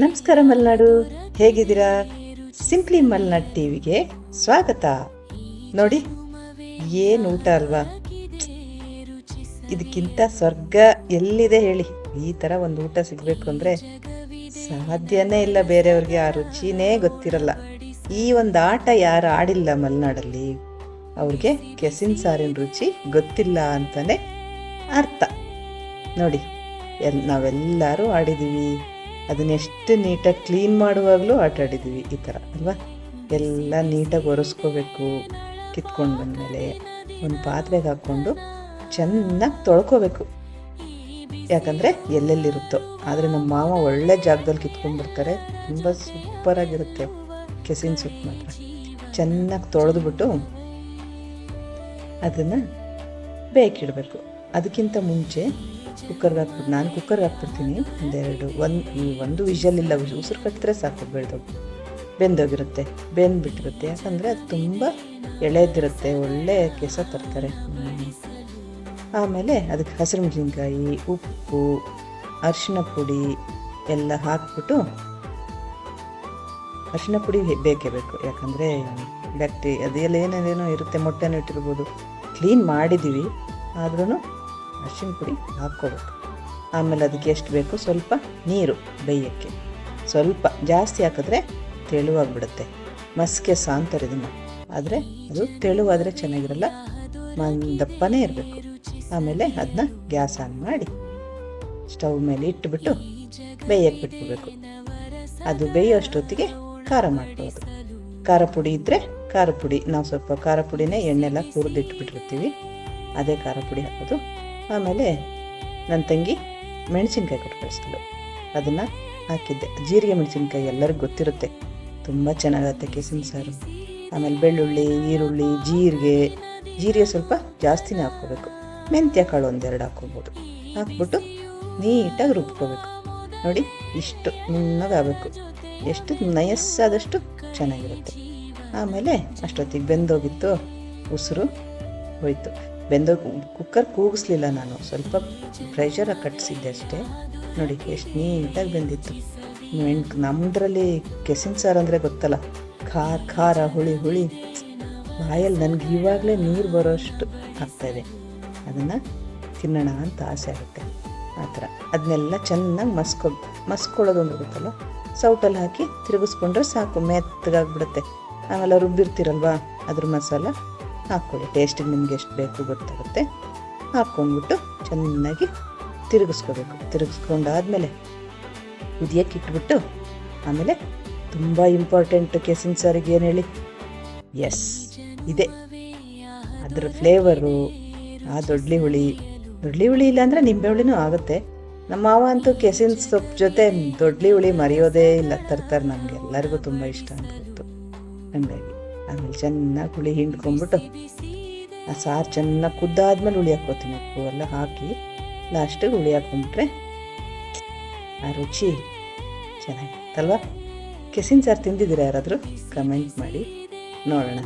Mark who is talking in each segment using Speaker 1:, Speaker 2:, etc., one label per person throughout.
Speaker 1: ನಮಸ್ಕಾರ ಮಲೆನಾಡು, ಹೇಗಿದ್ದೀರಾ? ಸಿಂಪ್ಲಿ ಮಲೆನಾಡು ಟಿವಿಗೆ ಸ್ವಾಗತ. ನೋಡಿ, ಏನು ಊಟ ಅಲ್ವಾ? ಇದಕ್ಕಿಂತ ಸ್ವರ್ಗ ಎಲ್ಲಿದೆ ಹೇಳಿ? ಈ ಥರ ಒಂದು ಊಟ ಸಿಗಬೇಕು ಅಂದರೆ ಸಾಧ್ಯನೇ ಇಲ್ಲ. ಬೇರೆಯವ್ರಿಗೆ ಆ ರುಚಿನೇ ಗೊತ್ತಿರಲ್ಲ. ಈ ಒಂದು ಆಟ ಯಾರು ಆಡಿಲ್ಲ ಮಲೆನಾಡಲ್ಲಿ, ಅವ್ರಿಗೆ ಕೆಸಿನ ಸಾರಿನ ರುಚಿ ಗೊತ್ತಿಲ್ಲ ಅಂತಲೇ ಅರ್ಥ. ನೋಡಿ, ನಾವೆಲ್ಲರೂ ಆಡಿದ್ದೀವಿ. ಅದನ್ನೆಷ್ಟು ನೀಟಾಗಿ ಕ್ಲೀನ್ ಮಾಡುವಾಗಲೂ ಆಟ ಆಡಿದ್ದೀವಿ. ಈ ಥರ ಅಲ್ವಾ? ಎಲ್ಲ ನೀಟಾಗಿ ಒರೆಸ್ಕೋಬೇಕು. ಕಿತ್ಕೊಂಡು ಬಂದಮೇಲೆ ಒಂದು ಪಾತ್ರೆಗೆ ಹಾಕ್ಕೊಂಡು ಚೆನ್ನಾಗಿ ತೊಳ್ಕೋಬೇಕು. ಯಾಕಂದರೆ ಎಲ್ಲೆಲ್ಲಿರುತ್ತೋ. ಆದರೆ ನಮ್ಮ ಮಾವ ಒಳ್ಳೆ ಜಾಗದಲ್ಲಿ ಕಿತ್ಕೊಂಡ್ಬರ್ತಾರೆ. ತುಂಬ ಸೂಪರಾಗಿರುತ್ತೆ ಕೆಸಿನ ಸೊಪ್ಪು ಮಾತ್ರ. ಚೆನ್ನಾಗಿ ತೊಳೆದ್ಬಿಟ್ಟು ಅದನ್ನು ಬೇಕಿಡಬೇಕು. ಅದಕ್ಕಿಂತ ಮುಂಚೆ ಕುಕ್ಕರ್ಗೆ ಹಾಕ್ಬಿಟ್ಟು, ನಾನು ಕುಕ್ಕರ್ಗೆ ಹಾಕ್ಬಿಡ್ತೀನಿ. ಒಂದು ವಿಷಲ್ ಇಲ್ಲ, ಉಸಿರು ಕಟ್ಟಿದ್ರೆ ಸಾಕು, ಬೆಂದೋಗಿರುತ್ತೆ, ಬೆಂದ್ಬಿಟ್ಟಿರುತ್ತೆ. ಯಾಕಂದರೆ ಅದು ತುಂಬ ಎಳೆದಿರುತ್ತೆ, ಒಳ್ಳೆ ಕೆಸ ತರ್ತಾರೆ. ಆಮೇಲೆ ಅದಕ್ಕೆ ಹಸಿರು ಮೆಣಸಿನ್ಕಾಯಿ, ಉಪ್ಪು, ಅರಿಶಿನ ಪುಡಿ ಎಲ್ಲ ಹಾಕ್ಬಿಟ್ಟು, ಅರಿಶಿನ ಪುಡಿ ಬೇಕೇ ಬೇಕು. ಯಾಕಂದರೆ ಅದೆಲ್ಲ ಏನೇನೇನೋ ಇರುತ್ತೆ, ಮೊಟ್ಟೆನೂ ಇಟ್ಟಿರ್ಬೋದು. ಕ್ಲೀನ್ ಮಾಡಿದ್ದೀವಿ, ಆದ್ರೂ ಅರಿಶಿನ ಪುಡಿ ಹಾಕ್ಕೋಬೇಕು. ಆಮೇಲೆ ಅದಕ್ಕೆ ಎಷ್ಟು ಬೇಕು ಸ್ವಲ್ಪ ನೀರು ಬೇಯೋಕ್ಕೆ. ಸ್ವಲ್ಪ ಜಾಸ್ತಿ ಹಾಕಿದ್ರೆ ತೆಳುವಾಗಿಬಿಡುತ್ತೆ. ಮಸ್ಕೆ ಸಾಂತಾರೆ ಇದನ್ನು. ಆದರೆ ಅದು ತೆಳುವಾದರೆ ಚೆನ್ನಾಗಿರಲ್ಲ, ದಪ್ಪನೇ ಇರಬೇಕು. ಆಮೇಲೆ ಅದನ್ನ ಗ್ಯಾಸ್ ಆನ್ ಮಾಡಿ ಸ್ಟವ್ ಮೇಲೆ ಇಟ್ಬಿಟ್ಟು ಬೇಯಕ್ಕೆ ಬಿಟ್ಬಿಡ್ಬೇಕು. ಅದು ಬೇಯೋಷ್ಟೊತ್ತಿಗೆ ಖಾರ ಮಾಡ್ಬೋದು. ಖಾರ ಪುಡಿ ಇದ್ದರೆ ಖಾರ ಪುಡಿ, ನಾವು ಸ್ವಲ್ಪ ಖಾರ ಪುಡಿನೇ ಎಣ್ಣೆಲ್ಲ ಹುರಿದಿಟ್ಬಿಟ್ಟಿರ್ತೀವಿ, ಅದೇ ಖಾರ ಪುಡಿ ಹಾಕೋದು. ಆಮೇಲೆ ನನ್ನ ತಂಗಿ ಮೆಣಸಿನ್ಕಾಯಿ ಕೊಟ್ಟು ಕಳಿಸ್ತಿದ್ಲು, ಅದನ್ನು ಹಾಕಿದ್ದೆ. ಜೀರಿಗೆ ಮೆಣಸಿನ್ಕಾಯಿ ಎಲ್ಲರಿಗೂ ಗೊತ್ತಿರುತ್ತೆ, ತುಂಬ ಚೆನ್ನಾಗತ್ತೆ ಕೆಸಿನ ಸಾರು. ಆಮೇಲೆ ಬೆಳ್ಳುಳ್ಳಿ, ಈರುಳ್ಳಿ, ಜೀರಿಗೆ ಸ್ವಲ್ಪ ಜಾಸ್ತಿನೇ ಹಾಕ್ಕೋಬೇಕು. ಮೆಂತ್ಯ ಕಾಳು ಒಂದೆರಡು ಹಾಕ್ಕೋಬೋದು. ಹಾಕ್ಬಿಟ್ಟು ನೀಟಾಗಿ ರುಬ್ಕೋಬೇಕು. ನೋಡಿ, ಇಷ್ಟು ನುಣ್ಣಗಾಗಬೇಕು. ಎಷ್ಟು ನಯಸ್ಸಾದಷ್ಟು ಚೆನ್ನಾಗಿರುತ್ತೆ. ಆಮೇಲೆ ಅಷ್ಟೊತ್ತಿಗೆ ಬೆಂದೋಗಿತ್ತು, ಉಸಿರು ಹೋಯ್ತು. ಕುಕ್ಕರ್ ಕೂಗಿಸ್ಲಿಲ್ಲ ನಾನು, ಸ್ವಲ್ಪ ಪ್ರೆಷರಾಗಿ ಕಟ್ಟಿಸಿದ್ದೆ ಅಷ್ಟೇ. ನೋಡಿ ಎಷ್ಟು ನೀಟಾಗಿ ಬೆಂದಿತ್ತು. ನಮ್ಮದ್ರಲ್ಲಿ ಕೆಸಿನ ಸಾರು ಅಂದರೆ ಗೊತ್ತಲ್ಲ, ಖಾರ ಹುಳಿ ಬಾಯಲ್ಲಿ ನನಗೆ ಇವಾಗಲೇ ನೀರು ಬರೋಷ್ಟು ಆಗ್ತಾಯಿದೆ. ಅದನ್ನು ತಿನ್ನೋಣ ಅಂತ ಆಸೆ ಆಗುತ್ತೆ. ಆ ಥರ ಅದನ್ನೆಲ್ಲ ಚೆನ್ನಾಗಿ ಮಸ್ಕೊಳ್ಳೋದು ಅಂದ್ರೆ ಗೊತ್ತಲ್ಲ, ಸೌಟಲ್ಲಿ ಹಾಕಿ ತಿರುಗಿಸ್ಕೊಂಡ್ರೆ ಸಾಕು, ಮೆತ್ತಗಾಗ್ಬಿಡುತ್ತೆ. ಆಮೇಲೆ ರುಬ್ಬಿರ್ತೀರಲ್ವ, ಅದ್ರ ಮಸಾಲ ಹಾಕ್ಕೊಳ್ಳಿ. ಟೇಸ್ಟಿಗೆ ನಿಮ್ಗೆ ಎಷ್ಟು ಬೇಕು ಗೊತ್ತಾಗುತ್ತೆ. ಹಾಕ್ಕೊಂಡ್ಬಿಟ್ಟು ಚೆನ್ನಾಗಿ ತಿರುಗಿಸ್ಕೋಬೇಕು. ತಿರುಗಿಸ್ಕೊಂಡಾದ್ಮೇಲೆ ಕುದಿಯಕ್ಕೆ ಇಟ್ಬಿಟ್ಟು, ಆಮೇಲೆ ತುಂಬ ಇಂಪಾರ್ಟೆಂಟ್ ಕೆಸಿನ ಸಾರಿಗೆ ಏನು ಹೇಳಿ? ಇದೆ ಅದ್ರ ಫ್ಲೇವರು. ಆ ದೊಡ್ಲಿ ಹುಳಿ ಇಲ್ಲಾಂದರೆ ನಿಂಬೆ ಹುಳಿನೂ ಆಗುತ್ತೆ. ನಮ್ಮ ಮಾವ ಅಂತೂ ಕೆಸಿನ ಸೊಪ್ಪು ಜೊತೆ ದೊಡ್ಲಿ ಹುಳಿ ಮರೆಯೋದೇ ಇಲ್ಲ, ತರ್ತಾರೆ. ನಮಗೆ ಎಲ್ಲರಿಗೂ ತುಂಬ ಇಷ್ಟ ಅಂತ ಗೊತ್ತು. ಹಂಗಾಗಿ ಆಮೇಲೆ ಚೆನ್ನಾಗಿ ಹುಳಿ ಹಿಂಡ್ಕೊಂಡ್ಬಿಟ್ಟು, ಆ ಸಾರು ಚೆನ್ನಾಗಿ ಕುದ್ದಾದ್ಮೇಲೆ ಹುಳಿ ಹಾಕ್ಕೋತೀನಿ. ಉಪ್ಪು ಎಲ್ಲ ಹಾಕಿ ಲಾಸ್ಟಿಗೆ ಹುಳಿ ಹಾಕ್ಕೊಂಡ್ಬಿಟ್ರೆ ಆ ರುಚಿ ಚೆನ್ನಾಗಿರುತ್ತಲ್ವ? ಕೆಸಿನ ಸಾರು ತಿಂದಿದ್ದೀರಾ ಯಾರಾದರೂ? ಕಮೆಂಟ್ ಮಾಡಿ ನೋಡೋಣ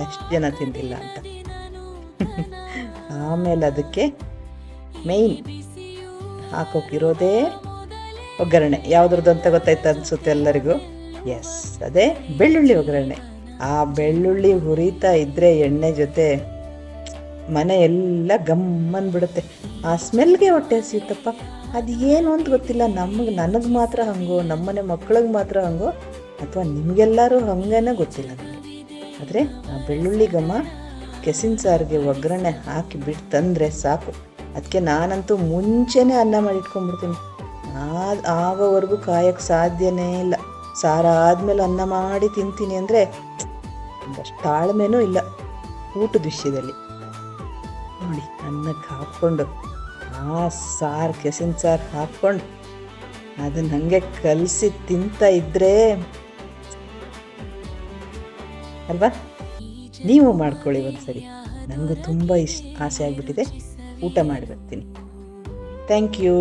Speaker 1: ಎಷ್ಟು ಜನ ತಿಂದಿಲ್ಲ ಅಂತ. ಆಮೇಲೆ ಅದಕ್ಕೆ ಮೇಯ್ನ್ ಹಾಕೋಕಿರೋದೇ ಒಗ್ಗರಣೆ. ಯಾವುದ್ರದ್ದು ಅಂತ ಗೊತ್ತಾಯ್ತು ಅನಿಸುತ್ತೆ ಎಲ್ಲರಿಗೂ. ಅದೇ ಬೆಳ್ಳುಳ್ಳಿ ಒಗ್ಗರಣೆ. ಆ ಬೆಳ್ಳುಳ್ಳಿ ಹುರಿತಾ ಇದ್ದರೆ ಎಣ್ಣೆ ಜೊತೆ ಮನೆ ಎಲ್ಲ ಗಮ್ಮನ್ಬಿಡುತ್ತೆ. ಆ ಸ್ಮೆಲ್ಗೆ ಹೊಟ್ಟೆ ಹಸಿಯುತ್ತಪ್ಪ. ಅದು ಏನು ಅಂತ ಗೊತ್ತಿಲ್ಲ, ನನಗೆ ಮಾತ್ರ ಹಂಗೋ, ನಮ್ಮನೆ ಮಕ್ಕಳಿಗೆ ಮಾತ್ರ ಹಂಗೋ, ಅಥವಾ ನಿಮಗೆಲ್ಲರೂ ಹಂಗೇನೋ ಗೊತ್ತಿಲ್ಲ ನನಗೆ. ಆದರೆ ಆ ಬೆಳ್ಳುಳ್ಳಿ ಘಮ ಕೆಸಿನ ಸಾರಿಗೆ ಒಗ್ಗರಣೆ ಹಾಕಿ ಬಿಡ್ತಂದರೆ ಸಾಕು. ಅದಕ್ಕೆ ನಾನಂತೂ ಮುಂಚೆನೇ ಅನ್ನ ಮಾಡಿ ಇಟ್ಕೊಂಡ್ಬಿಡ್ತೀನಿ. ಆಗೋವರೆಗೂ ಕಾಯಕ್ಕೆ ಸಾಧ್ಯನೇ ಇಲ್ಲ. ಸಾರು ಆದಮೇಲೆ ಅನ್ನ ಮಾಡಿ ತಿಂತೀನಿ ಅಂದರೆ ಅಷ್ಟು ತಾಳ್ಮೆನೂ ಇಲ್ಲ ಊಟದ ವಿಷಯದಲ್ಲಿ. ನೋಡಿ, ಅನ್ನಕ್ಕೆ ಹಾಕ್ಕೊಂಡು ಆ ಸಾರು, ಕೆಸಿನ ಸಾರು ಹಾಕ್ಕೊಂಡು ಅದನ್ನು ಹಾಗೆ ಕಲಸಿ ತಿಂತಾ ಇದ್ದರೆ ಅಲ್ವಾ? ನೀವು ಮಾಡ್ಕೊಳ್ಳಿ ಒಂದ್ಸರಿ. ನನಗೂ ತುಂಬ ಆಸೆ ಆಗಿಬಿಟ್ಟಿದೆ, ಊಟ ಮಾಡಿ ಬರ್ತೀನಿ. Thank you.